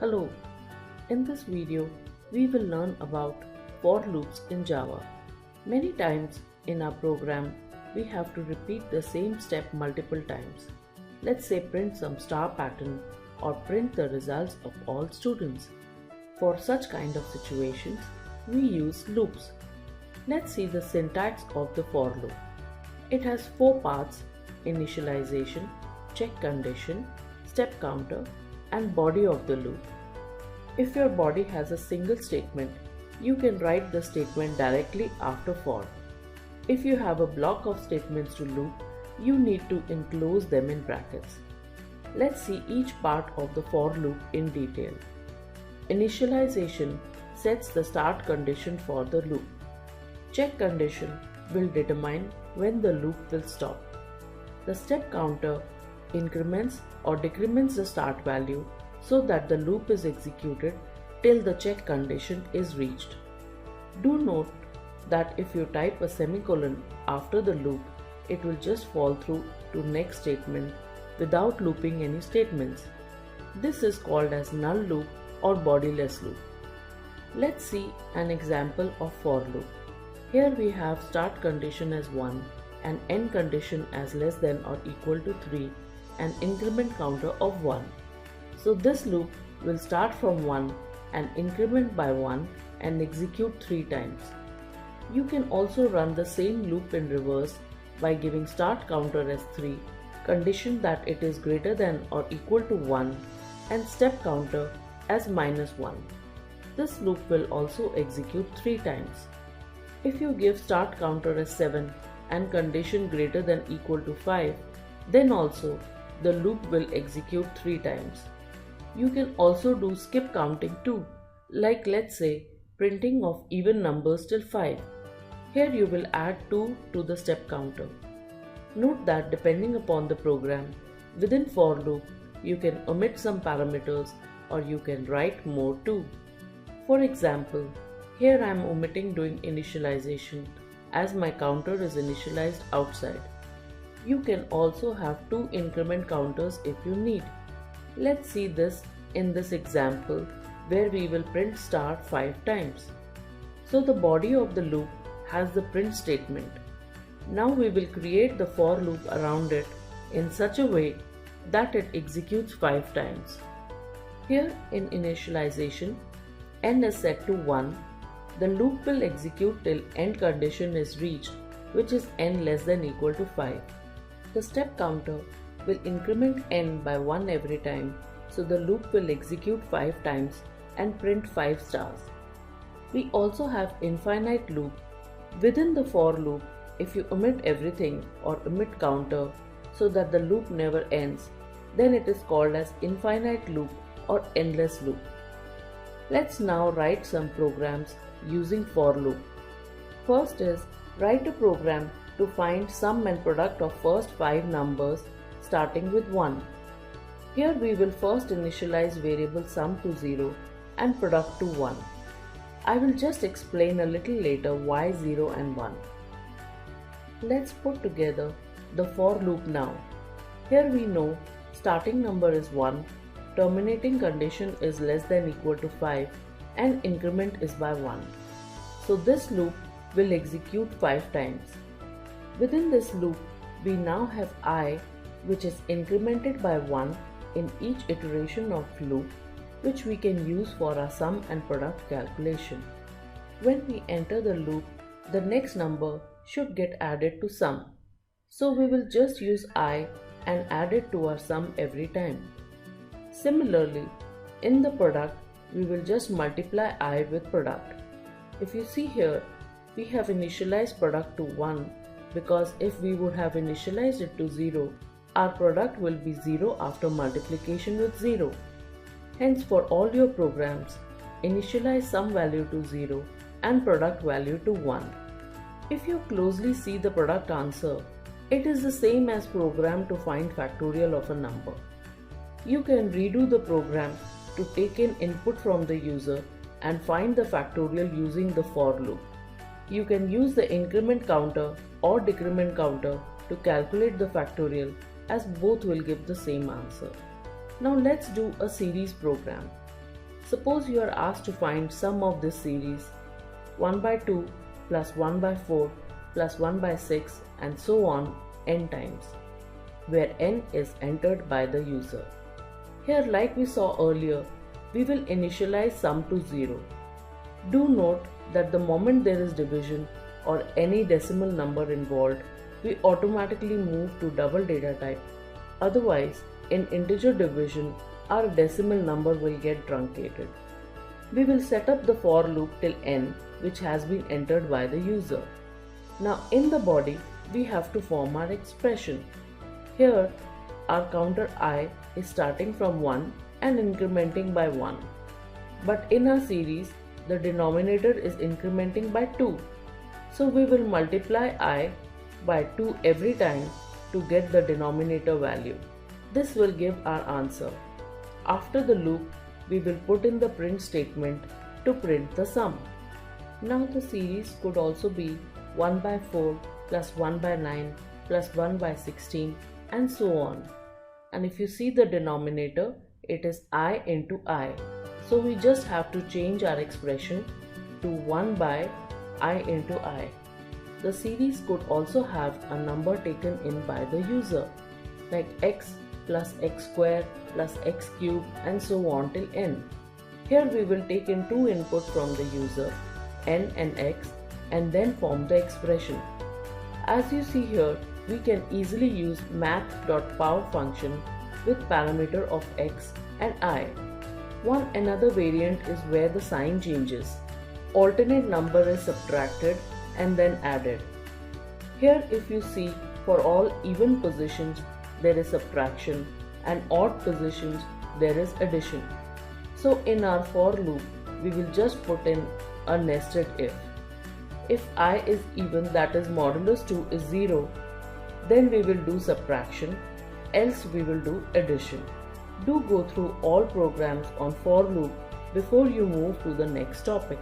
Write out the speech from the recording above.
Hello, in this video we will learn about for loops in Java. Many times in our program we have to repeat the same step multiple times. Let's say print some star pattern or print the results of all students. For such kind of situations we use loops. Let's see the syntax of the for loop. It has four parts: initialization, check condition, step counter, and body of the loop. If your body has a single statement, you can write the statement directly after for. If you have a block of statements to loop, you need to enclose them in brackets. Let's see each part of the for loop in detail. Initialization sets the start condition for the loop. Check condition will determine when the loop will stop. The step counter increments or decrements the start value so that the loop is executed till the check condition is reached. Do note that if you type a semicolon after the loop, it will just fall through to next statement without looping any statements. This is called as null loop or bodiless loop. Let's see an example of for loop. Here we have start condition as 1 and end condition as less than or equal to 3 and increment counter of 1. So this loop will start from 1 and increment by 1 and execute 3 times. You can also run the same loop in reverse by giving start counter as 3, condition that it is greater than or equal to 1, and step counter as -1. This loop will also execute 3 times. If you give start counter as 7 and condition greater than equal to 5, then also the loop will execute 3 times. You can also do skip counting too, like let's say printing of even numbers till 5. Here you will add 2 to the step counter. Note that depending upon the program, within for loop you can omit some parameters or you can write more too. For example, here I am omitting doing initialization as my counter is initialized outside. You can also have 2 increment counters if you need. Let's see this in this example where we will print star 5 times. So the body of the loop has the print statement. Now we will create the for loop around it in such a way that it executes 5 times. Here in initialization, n is set to 1. The loop will execute till end condition is reached, which is n less than equal to 5. The step counter will increment n by 1 every time, so the loop will execute 5 times and print 5 stars. We also have infinite loop. Within the for loop, if you omit everything or omit counter so that the loop never ends, then it is called as infinite loop or endless loop. Let's now write some programs using for loop. First is write a program to find sum and product of first 5 numbers starting with 1. Here we will first initialize variable sum to 0 and product to 1. I will just explain a little later why 0 and 1. Let's put together the for loop now. Here we know starting number is 1, terminating condition is less than equal to 5 and increment is by 1. So this loop will execute 5 times. Within this loop, we now have I, which is incremented by 1 in each iteration of loop, which we can use for our sum and product calculation. When we enter the loop, the next number should get added to sum. So we will just use I and add it to our sum every time. Similarly, in the product, we will just multiply I with product. If you see here, we have initialized product to 1 because if we would have initialized it to 0, our product will be 0 after multiplication with 0. Hence, for all your programs, initialize sum value to 0 and product value to 1. If you closely see the product answer, it is the same as program to find factorial of a number. You can redo the program to take in input from the user and find the factorial using the for loop. You can use the increment counter or decrement counter to calculate the factorial, as both will give the same answer. Now let's do a series program. Suppose you are asked to find sum of this series 1 by 2 plus 1 by 4 plus 1 by 6 and so on n times, where n is entered by the user. Here, like we saw earlier, we will initialize sum to 0. Do note that the moment there is division or any decimal number involved, we automatically move to double data type. Otherwise, in integer division, our decimal number will get truncated. We will set up the for loop till n, which has been entered by the user. Now in the body, we have to form our expression. Here, our counter I is starting from 1 and incrementing by 1. But in our series, the denominator is incrementing by 2. So we will multiply I by 2 every time to get the denominator value. This will give our answer. After the loop, we will put in the print statement to print the sum. Now the series could also be 1 by 4 plus 1 by 9 plus 1 by 16 and so on. And if you see the denominator, it is I into I. So we just have to change our expression to 1 by I into I. The series could also have a number taken in by the user, like x plus x square plus x cube and so on till n. Here we will take in two inputs from the user, n and x, and then form the expression. As you see here, we can easily use math.pow function with parameter of x and I. One another variant is where the sign changes. Alternate number is subtracted and then added. Here if you see, for all even positions there is subtraction and odd positions there is addition. So in our for loop, we will just put in a nested if. If I is even, that is modulus 2 is 0, then we will do subtraction, else we will do addition. Do go through all programs on for loop before you move to the next topic.